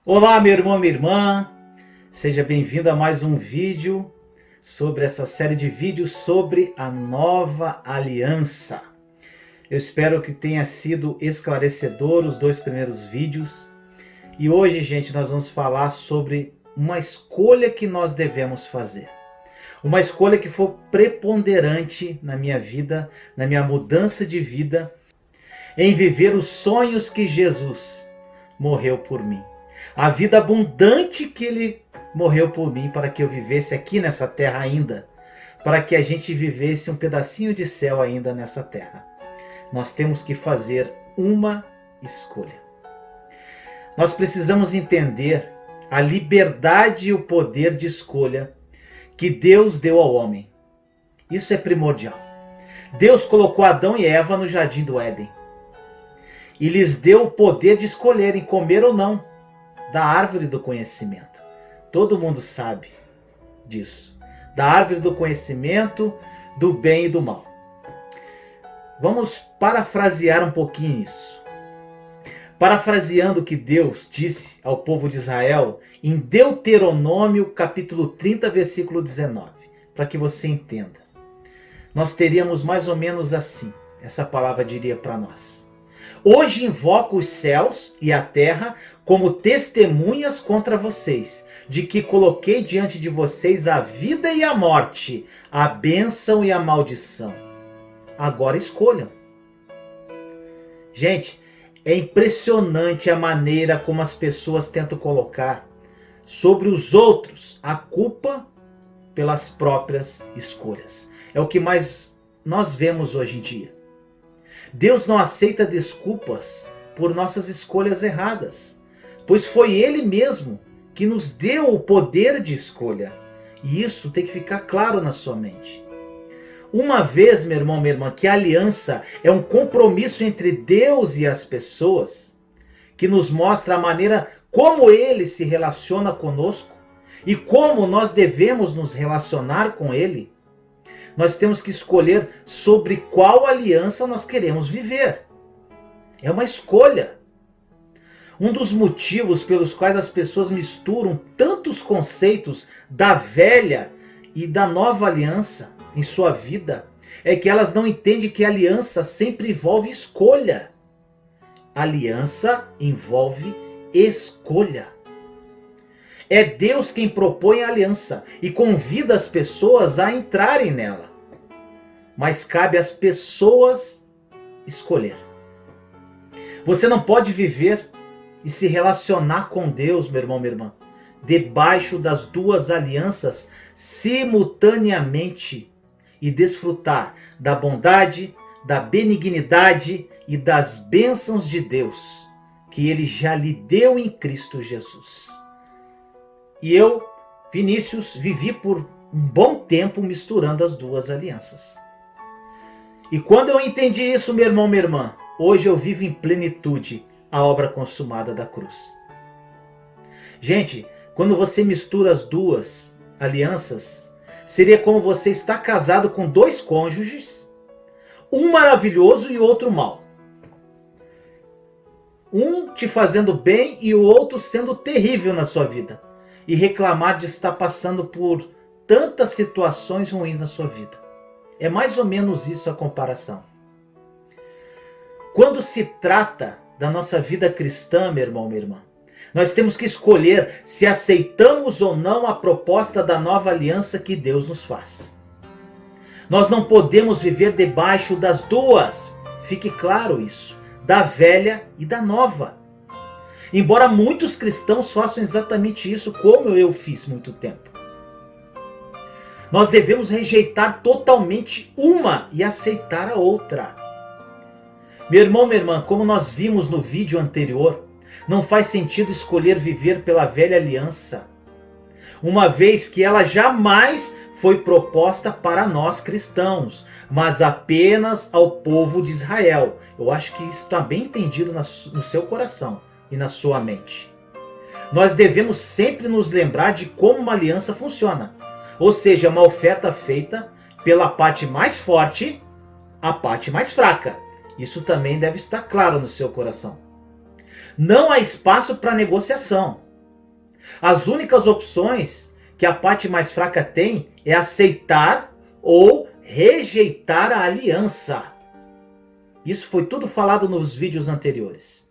Olá, meu irmão, minha irmã, seja bem-vindo a mais um vídeo sobre essa série de vídeos sobre a nova aliança. Eu espero que tenha sido esclarecedor os dois primeiros vídeos. E hoje, gente, nós vamos falar sobre uma escolha que nós devemos fazer. Uma escolha que foi preponderante na minha vida, na minha mudança de vida, em viver os sonhos que Jesus morreu por mim. A vida abundante que ele morreu por mim para que eu vivesse aqui nessa terra ainda, para que a gente vivesse um pedacinho de céu ainda nessa terra. Nós temos que fazer uma escolha. Nós precisamos entender a liberdade e o poder de escolha que Deus deu ao homem. Isso é primordial. Deus colocou Adão e Eva no jardim do Éden e lhes deu o poder de escolherem comer ou não da árvore do conhecimento. Todo mundo sabe disso. Da árvore do conhecimento, do bem e do mal. Vamos parafrasear um pouquinho isso. Parafraseando o que Deus disse ao povo de Israel em Deuteronômio capítulo 30, versículo 19, para que você entenda. Nós teríamos mais ou menos assim, essa palavra diria para nós. Hoje invoco os céus e a terra como testemunhas contra vocês, de que coloquei diante de vocês a vida e a morte, a bênção e a maldição. Agora escolham. Gente, é impressionante a maneira como as pessoas tentam colocar sobre os outros a culpa pelas próprias escolhas. É o que mais nós vemos hoje em dia. Deus não aceita desculpas por nossas escolhas erradas, pois foi Ele mesmo que nos deu o poder de escolha. E isso tem que ficar claro na sua mente. Uma vez, meu irmão, minha irmã, que a aliança é um compromisso entre Deus e as pessoas, que nos mostra a maneira como Ele se relaciona conosco e como nós devemos nos relacionar com Ele, nós temos que escolher sobre qual aliança nós queremos viver. É uma escolha. Um dos motivos pelos quais as pessoas misturam tantos conceitos da velha e da nova aliança em sua vida é que elas não entendem que a aliança sempre envolve escolha. Aliança envolve escolha. É Deus quem propõe a aliança e convida as pessoas a entrarem nela. Mas cabe às pessoas escolher. Você não pode viver e se relacionar com Deus, meu irmão, minha irmã, debaixo das duas alianças simultaneamente e desfrutar da bondade, da benignidade e das bênçãos de Deus que Ele já lhe deu em Cristo Jesus. E eu, Vinícius, vivi por um bom tempo misturando as duas alianças. E quando eu entendi isso, meu irmão, minha irmã, hoje eu vivo em plenitude a obra consumada da cruz. Gente, quando você mistura as duas alianças, seria como você estar casado com dois cônjuges, um maravilhoso e outro mau. Um te fazendo bem e o outro sendo terrível na sua vida. E reclamar de estar passando por tantas situações ruins na sua vida. É mais ou menos isso a comparação. Quando se trata da nossa vida cristã, meu irmão, minha irmã, nós temos que escolher se aceitamos ou não a proposta da nova aliança que Deus nos faz. Nós não podemos viver debaixo das duas, fique claro isso, da velha e da nova. Embora muitos cristãos façam exatamente isso, como eu fiz muito tempo. Nós devemos rejeitar totalmente uma e aceitar a outra. Meu irmão, minha irmã, como nós vimos no vídeo anterior, não faz sentido escolher viver pela velha aliança, uma vez que ela jamais foi proposta para nós cristãos, mas apenas ao povo de Israel. Eu acho que isso está bem entendido no seu coração e na sua mente. Nós devemos sempre nos lembrar de como uma aliança funciona. Ou seja, uma oferta feita pela parte mais forte à parte mais fraca. Isso também deve estar claro no seu coração. Não há espaço para negociação. As únicas opções que a parte mais fraca tem é aceitar ou rejeitar a aliança. Isso foi tudo falado nos vídeos anteriores.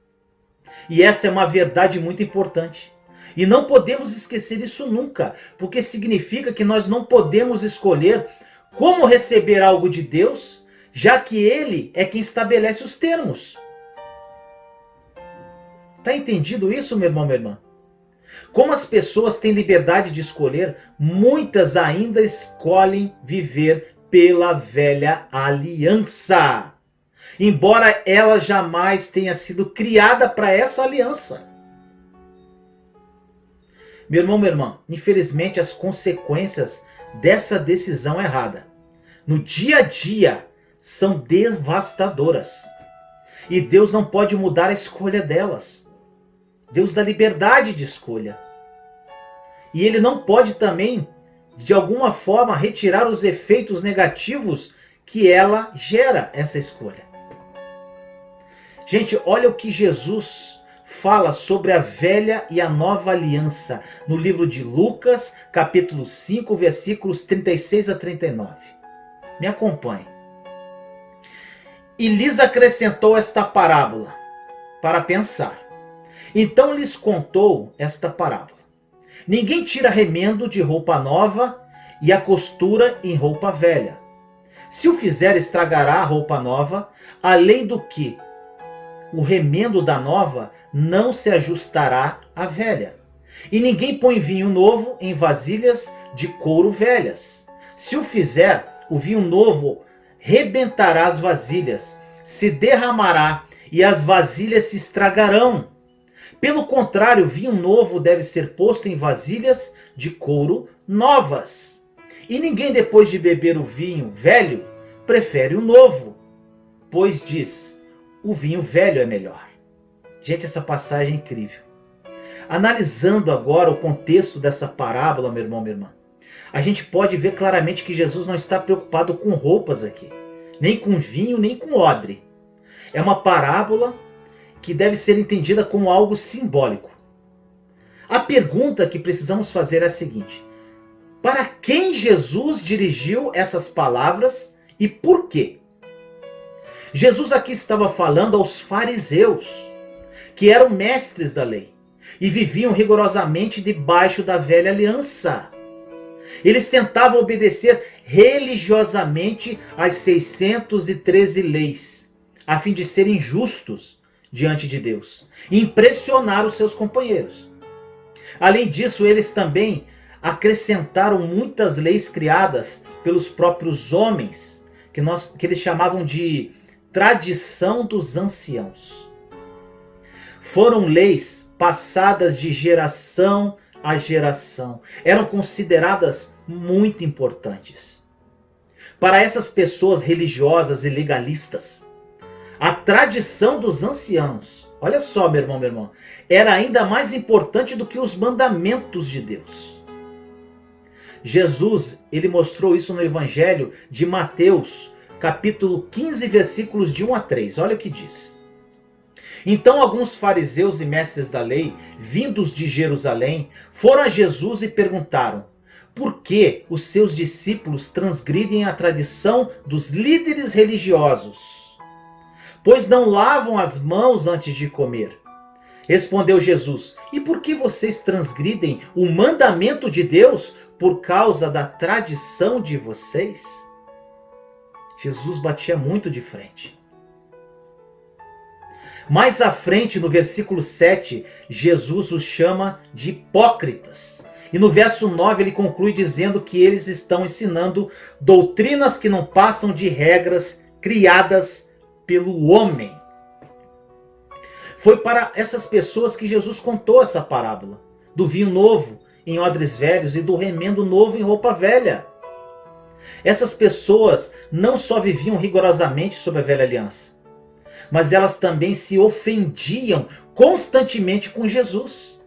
E essa é uma verdade muito importante. E não podemos esquecer isso nunca, porque significa que nós não podemos escolher como receber algo de Deus, já que Ele é quem estabelece os termos. Está entendido isso, meu irmão, minha irmã? Como as pessoas têm liberdade de escolher, muitas ainda escolhem viver pela velha aliança, embora ela jamais tenha sido criada para essa aliança. Meu irmão, minha irmã, infelizmente as consequências dessa decisão errada no dia a dia são devastadoras. E Deus não pode mudar a escolha delas. Deus dá liberdade de escolha. E Ele não pode também, de alguma forma, retirar os efeitos negativos que ela gera, essa escolha. Gente, olha o que Jesus fala sobre a velha e a nova aliança no livro de Lucas, capítulo 5, versículos 36 a 39. Me acompanhe. E lhes acrescentou esta parábola para pensar. Então lhes contou esta parábola. Ninguém tira remendo de roupa nova e a costura em roupa velha. Se o fizer, estragará a roupa nova, além do que o remendo da nova não se ajustará à velha. E ninguém põe vinho novo em vasilhas de couro velhas. Se o fizer, o vinho novo rebentará as vasilhas, se derramará e as vasilhas se estragarão. Pelo contrário, o vinho novo deve ser posto em vasilhas de couro novas. E ninguém, depois de beber o vinho velho, prefere o novo, pois diz: o vinho velho é melhor. Gente, essa passagem é incrível. Analisando agora o contexto dessa parábola, meu irmão, minha irmã, a gente pode ver claramente que Jesus não está preocupado com roupas aqui, nem com vinho, nem com odre. É uma parábola que deve ser entendida como algo simbólico. A pergunta que precisamos fazer é a seguinte: para quem Jesus dirigiu essas palavras e por quê? Jesus aqui estava falando aos fariseus, que eram mestres da lei e viviam rigorosamente debaixo da velha aliança. Eles tentavam obedecer religiosamente às 613 leis, a fim de serem justos diante de Deus e impressionar os seus companheiros. Além disso, eles também acrescentaram muitas leis criadas pelos próprios homens, que eles chamavam de tradição dos anciãos. Foram leis passadas de geração a geração. Eram consideradas muito importantes. Para essas pessoas religiosas e legalistas, a tradição dos anciãos, olha só, meu irmão, minha irmã, era ainda mais importante do que os mandamentos de Deus. Jesus, ele mostrou isso no Evangelho de Mateus, capítulo 15, versículos de 1 a 3. Olha o que diz. Então alguns fariseus e mestres da lei, vindos de Jerusalém, foram a Jesus e perguntaram: por que os seus discípulos transgridem a tradição dos líderes religiosos, pois não lavam as mãos antes de comer? Respondeu Jesus: e por que vocês transgridem o mandamento de Deus por causa da tradição de vocês? Jesus batia muito de frente. Mais à frente, no versículo 7, Jesus os chama de hipócritas. E no verso 9 ele conclui dizendo que eles estão ensinando doutrinas que não passam de regras criadas pelo homem. Foi para essas pessoas que Jesus contou essa parábola do vinho novo em odres velhos e do remendo novo em roupa velha. Essas pessoas não só viviam rigorosamente sob a velha aliança, mas elas também se ofendiam constantemente com Jesus.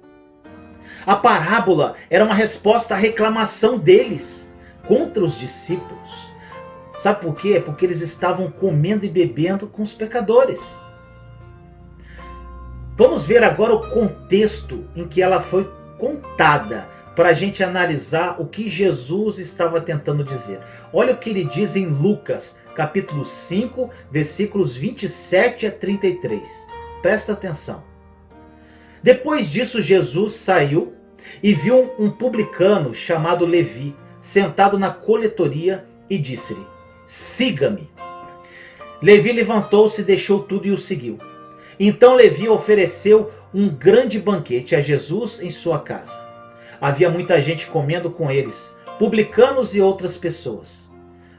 A parábola era uma resposta à reclamação deles contra os discípulos. Sabe por quê? Porque eles estavam comendo e bebendo com os pecadores. Vamos ver agora o contexto em que ela foi contada para a gente analisar o que Jesus estava tentando dizer. Olha o que ele diz em Lucas, capítulo 5, versículos 27 a 33. Presta atenção. Depois disso, Jesus saiu e viu um publicano chamado Levi sentado na coletoria e disse-lhe: siga-me. Levi levantou-se, deixou tudo e o seguiu. Então Levi ofereceu um grande banquete a Jesus em sua casa. Havia muita gente comendo com eles, publicanos e outras pessoas.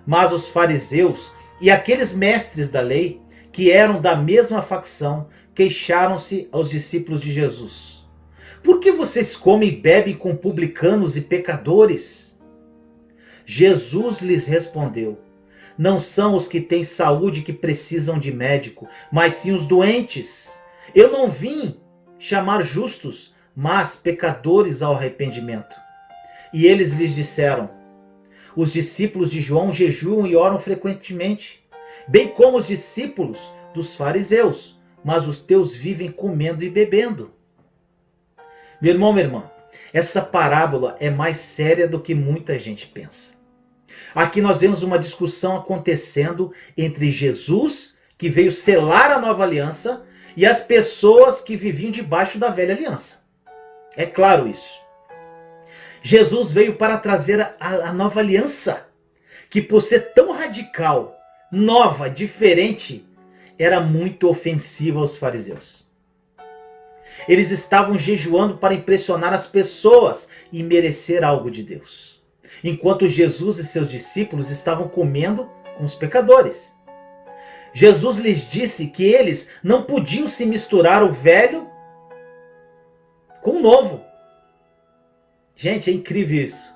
Mas os fariseus e aqueles mestres da lei, que eram da mesma facção, queixaram-se aos discípulos de Jesus: por que vocês comem e bebem com publicanos e pecadores? Jesus lhes respondeu: não são os que têm saúde que precisam de médico, mas sim os doentes. Eu não vim chamar justos, mas pecadores ao arrependimento. E eles lhes disseram: os discípulos de João jejuam e oram frequentemente, bem como os discípulos dos fariseus, mas os teus vivem comendo e bebendo. Meu irmão, minha irmã, essa parábola é mais séria do que muita gente pensa. Aqui nós vemos uma discussão acontecendo entre Jesus, que veio selar a nova aliança, e as pessoas que viviam debaixo da velha aliança. É claro isso. Jesus veio para trazer a nova aliança, que por ser tão radical, nova, diferente, era muito ofensiva aos fariseus. Eles estavam jejuando para impressionar as pessoas e merecer algo de Deus, enquanto Jesus e seus discípulos estavam comendo com os pecadores. Jesus lhes disse que eles não podiam se misturar o velho com o novo. Gente, é incrível isso.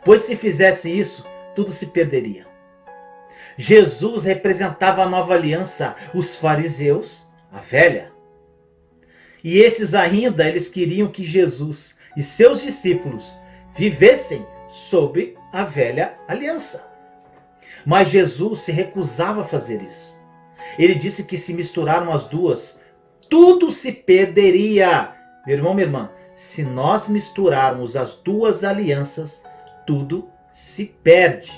Pois se fizesse isso, tudo se perderia. Jesus representava a nova aliança, os fariseus, a velha. E esses ainda, eles queriam que Jesus e seus discípulos vivessem sob a velha aliança. Mas Jesus se recusava a fazer isso. Ele disse que se misturaram as duas, tudo se perderia. Meu irmão, minha irmã, se nós misturarmos as duas alianças, tudo se perde.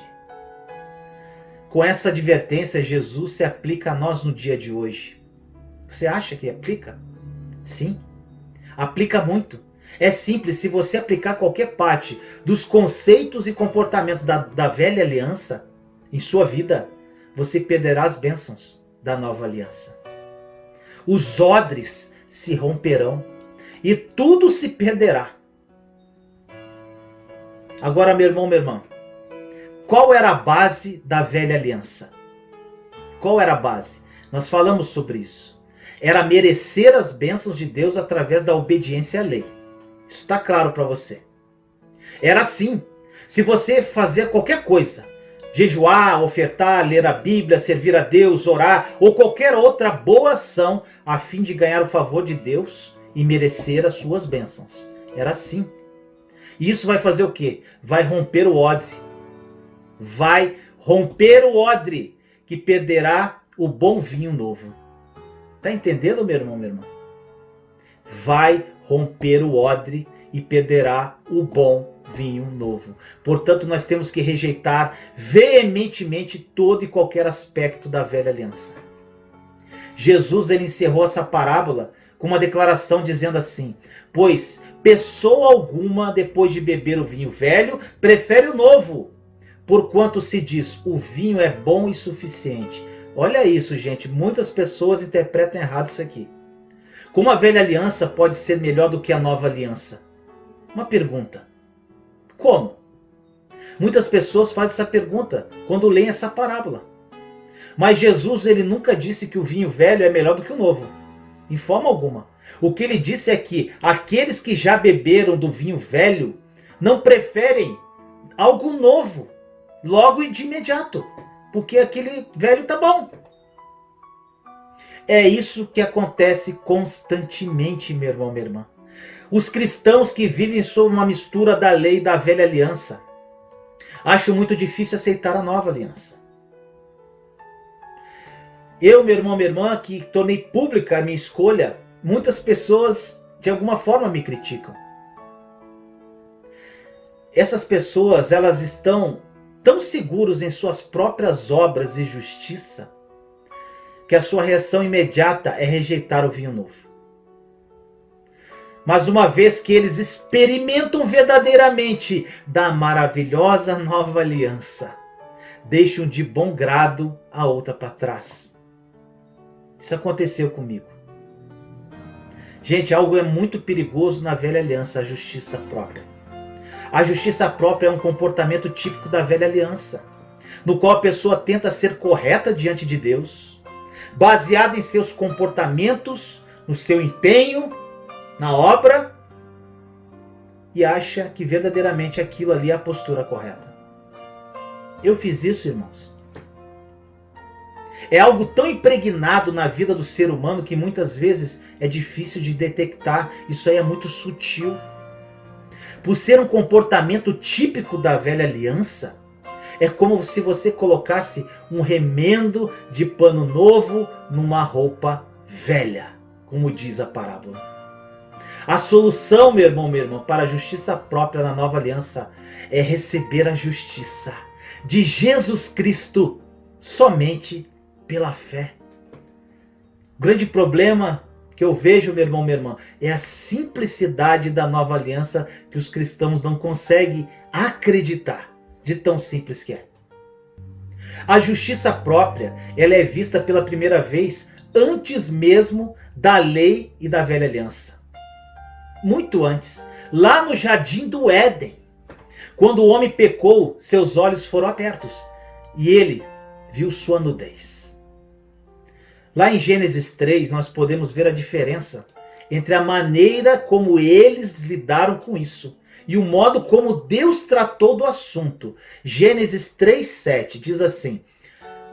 Com essa advertência, Jesus se aplica a nós no dia de hoje. Você acha que aplica? Sim, aplica muito. É simples, se você aplicar qualquer parte dos conceitos e comportamentos da velha aliança em sua vida, você perderá as bênçãos da nova aliança. Os odres se romperão e tudo se perderá. Agora, meu irmão, minha irmã, qual era a base da velha aliança? Qual era a base? Nós falamos sobre isso. Era merecer as bênçãos de Deus através da obediência à lei. Isso está claro para você. Era assim. Se você fazer qualquer coisa, jejuar, ofertar, ler a Bíblia, servir a Deus, orar ou qualquer outra boa ação a fim de ganhar o favor de Deus e merecer as suas bênçãos. Era assim. E isso vai fazer o quê? Vai romper o odre. Vai romper o odre que perderá o bom vinho novo. Está entendendo, meu irmão, minha irmã? Vai romper o odre e perderá o bom vinho novo. Portanto, nós temos que rejeitar veementemente todo e qualquer aspecto da velha aliança. Jesus, ele encerrou essa parábola com uma declaração dizendo assim: pois pessoa alguma, depois de beber o vinho velho, prefere o novo, porquanto se diz, o vinho é bom e suficiente. Olha isso, gente, muitas pessoas interpretam errado isso aqui. Como a velha aliança pode ser melhor do que a nova aliança? Uma pergunta. Como? Muitas pessoas fazem essa pergunta quando leem essa parábola. Mas Jesus, ele nunca disse que o vinho velho é melhor do que o novo. Em forma alguma. O que ele disse é que aqueles que já beberam do vinho velho não preferem algo novo logo e de imediato, porque aquele velho tá bom. É isso que acontece constantemente, meu irmão, minha irmã. Os cristãos que vivem sob uma mistura da lei e da velha aliança acham muito difícil aceitar a nova aliança. Eu, meu irmão, minha irmã, que tornei pública a minha escolha, muitas pessoas de alguma forma me criticam. essas pessoas, elas estão tão seguros em suas próprias obras e justiça, que a sua reação imediata é rejeitar o vinho novo. Mas uma vez que eles experimentam verdadeiramente da maravilhosa nova aliança, deixam de bom grado a outra para trás. Isso aconteceu comigo. Gente, algo é muito perigoso na velha aliança, a justiça própria. A justiça própria é um comportamento típico da velha aliança, no qual a pessoa tenta ser correta diante de Deus, baseada em seus comportamentos, no seu empenho, na obra, e acha que verdadeiramente aquilo ali é a postura correta. Eu fiz isso, irmãos. É algo tão impregnado na vida do ser humano que muitas vezes é difícil de detectar. Isso aí é muito sutil. Por ser um comportamento típico da velha aliança, é como se você colocasse um remendo de pano novo numa roupa velha, como diz a parábola. A solução, meu irmão, minha irmã, para a justiça própria na nova aliança é receber a justiça de Jesus Cristo somente pela fé. O grande problema que eu vejo, meu irmão, minha irmã, é a simplicidade da nova aliança que os cristãos não conseguem acreditar, de tão simples que é. A justiça própria, ela é vista pela primeira vez antes mesmo da lei e da velha aliança. Muito antes, lá no jardim do Éden, quando o homem pecou, seus olhos foram abertos e ele viu sua nudez. Lá em Gênesis 3, nós podemos ver a diferença entre a maneira como eles lidaram com isso e o modo como Deus tratou do assunto. Gênesis 3:7 diz assim: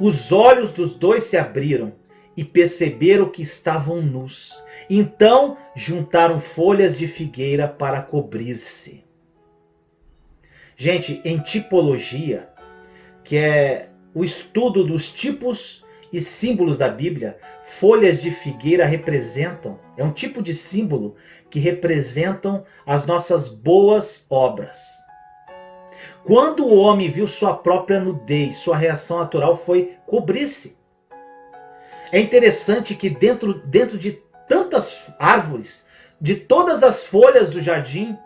os olhos dos dois se abriram e perceberam que estavam nus. Então juntaram folhas de figueira para cobrir-se. Gente, em tipologia, que é o estudo dos tipos e símbolos da Bíblia, folhas de figueira é um tipo de símbolo que representam as nossas boas obras. Quando o homem viu sua própria nudez, sua reação natural foi cobrir-se. É interessante que dentro de tantas árvores, de todas as folhas do jardim,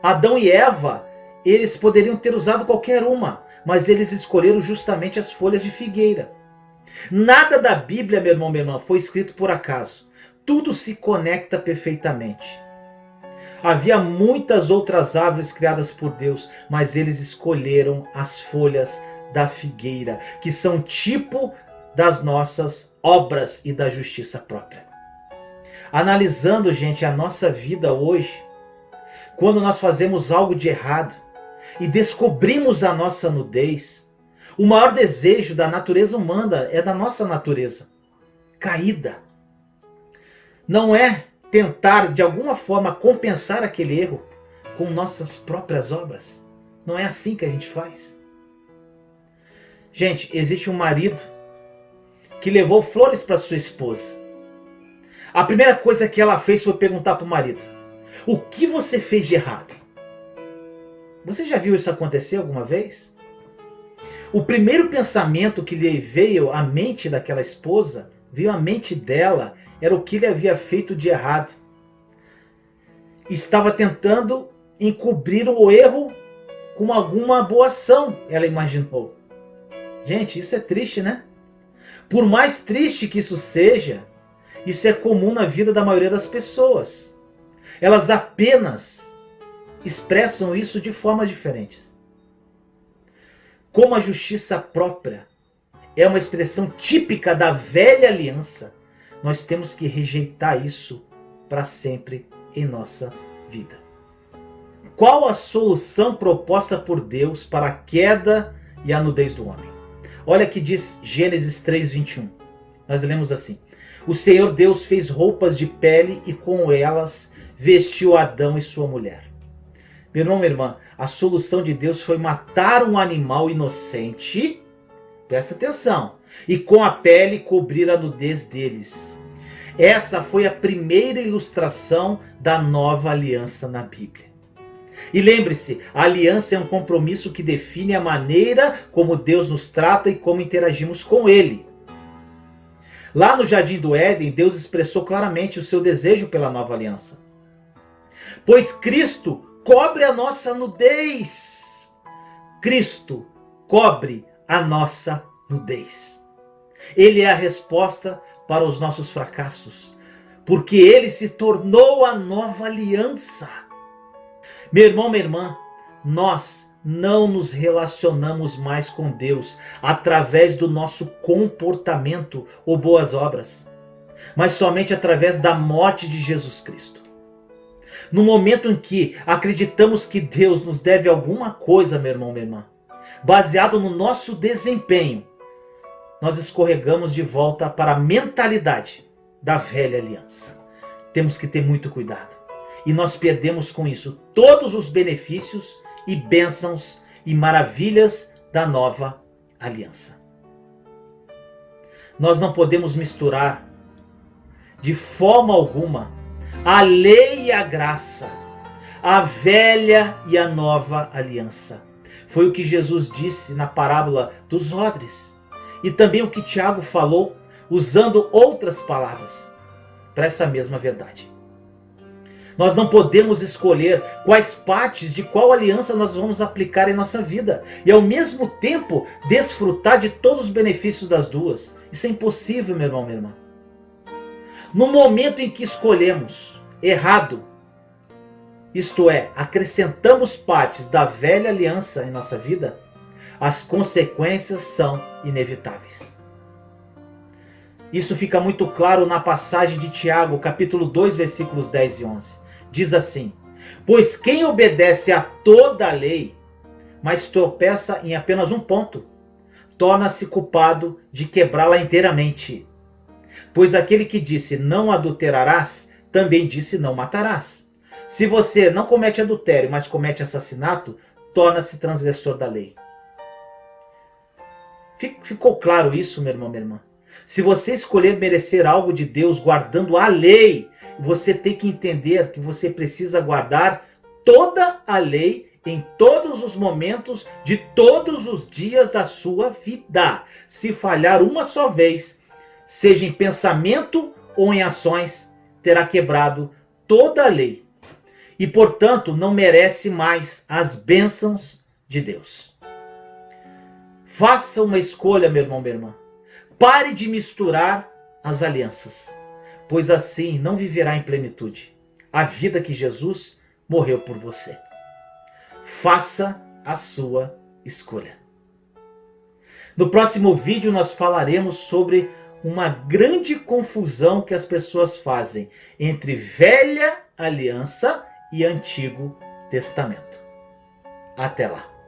Adão e Eva, eles poderiam ter usado qualquer uma, mas eles escolheram justamente as folhas de figueira. Nada da Bíblia, meu irmão, minha irmã, foi escrito por acaso. Tudo se conecta perfeitamente. Havia muitas outras árvores criadas por Deus, mas eles escolheram as folhas da figueira, que são tipo das nossas obras e da justiça própria. Analisando, gente, a nossa vida hoje, quando nós fazemos algo de errado e descobrimos a nossa nudez, o maior desejo da natureza humana é da nossa natureza caída. Não é tentar de alguma forma compensar aquele erro com nossas próprias obras. Não é assim que a gente faz. Gente, existe um marido que levou flores para sua esposa. A primeira coisa que ela fez foi perguntar para o marido: o que você fez de errado? Você já viu isso acontecer alguma vez? O primeiro pensamento que lhe veio à mente daquela esposa, veio à mente dela, era o que ele havia feito de errado. Estava tentando encobrir o erro com alguma boa ação, ela imaginou. Gente, isso é triste, né? Por mais triste que isso seja, isso é comum na vida da maioria das pessoas. Elas apenas expressam isso de formas diferentes. Como a justiça própria é uma expressão típica da velha aliança, nós temos que rejeitar isso para sempre em nossa vida. Qual a solução proposta por Deus para a queda e a nudez do homem? Olha que diz Gênesis 3:21. Nós lemos assim: o Senhor Deus fez roupas de pele e com elas vestiu Adão e sua mulher. Meu irmão, minha irmã, a solução de Deus foi matar um animal inocente, presta atenção, e com a pele cobrir a nudez deles. Essa foi a primeira ilustração da nova aliança na Bíblia. E lembre-se, a aliança é um compromisso que define a maneira como Deus nos trata e como interagimos com Ele. Lá no Jardim do Éden, Deus expressou claramente o seu desejo pela nova aliança. Pois Cristo cobre a nossa nudez. Cristo cobre a nossa nudez. Ele é a resposta para os nossos fracassos, porque Ele se tornou a nova aliança. Meu irmão, minha irmã, nós não nos relacionamos mais com Deus através do nosso comportamento ou boas obras, mas somente através da morte de Jesus Cristo. No momento em que acreditamos que Deus nos deve alguma coisa, meu irmão, minha irmã, baseado no nosso desempenho, nós escorregamos de volta para a mentalidade da velha aliança. Temos que ter muito cuidado. E nós perdemos com isso todos os benefícios e bênçãos e maravilhas da nova aliança. Nós não podemos misturar de forma alguma a lei e a graça, a velha e a nova aliança. Foi o que Jesus disse na parábola dos odres. E também o que Tiago falou, usando outras palavras, para essa mesma verdade. Nós não podemos escolher quais partes de qual aliança nós vamos aplicar em nossa vida e ao mesmo tempo desfrutar de todos os benefícios das duas. Isso é impossível, meu irmão, minha irmã. No momento em que escolhemos errado, isto é, acrescentamos partes da velha aliança em nossa vida, as consequências são inevitáveis. Isso fica muito claro na passagem de Tiago, capítulo 2, versículos 10 e 11. Diz assim: pois quem obedece a toda a lei, mas tropeça em apenas um ponto, torna-se culpado de quebrá-la inteiramente. Pois aquele que disse não adulterarás, também disse não matarás. Se você não comete adultério, mas comete assassinato, torna-se transgressor da lei. Ficou claro isso, meu irmão, minha irmã? Se você escolher merecer algo de Deus guardando a lei, você tem que entender que você precisa guardar toda a lei em todos os momentos de todos os dias da sua vida. Se falhar uma só vez, seja em pensamento ou em ações, terá quebrado toda a lei. E, portanto, não merece mais as bênçãos de Deus. Faça uma escolha, meu irmão, minha irmã. Pare de misturar as alianças, pois assim não viverá em plenitude a vida que Jesus morreu por você. Faça a sua escolha. No próximo vídeo nós falaremos sobre uma grande confusão que as pessoas fazem entre velha aliança e Antigo Testamento. Até lá!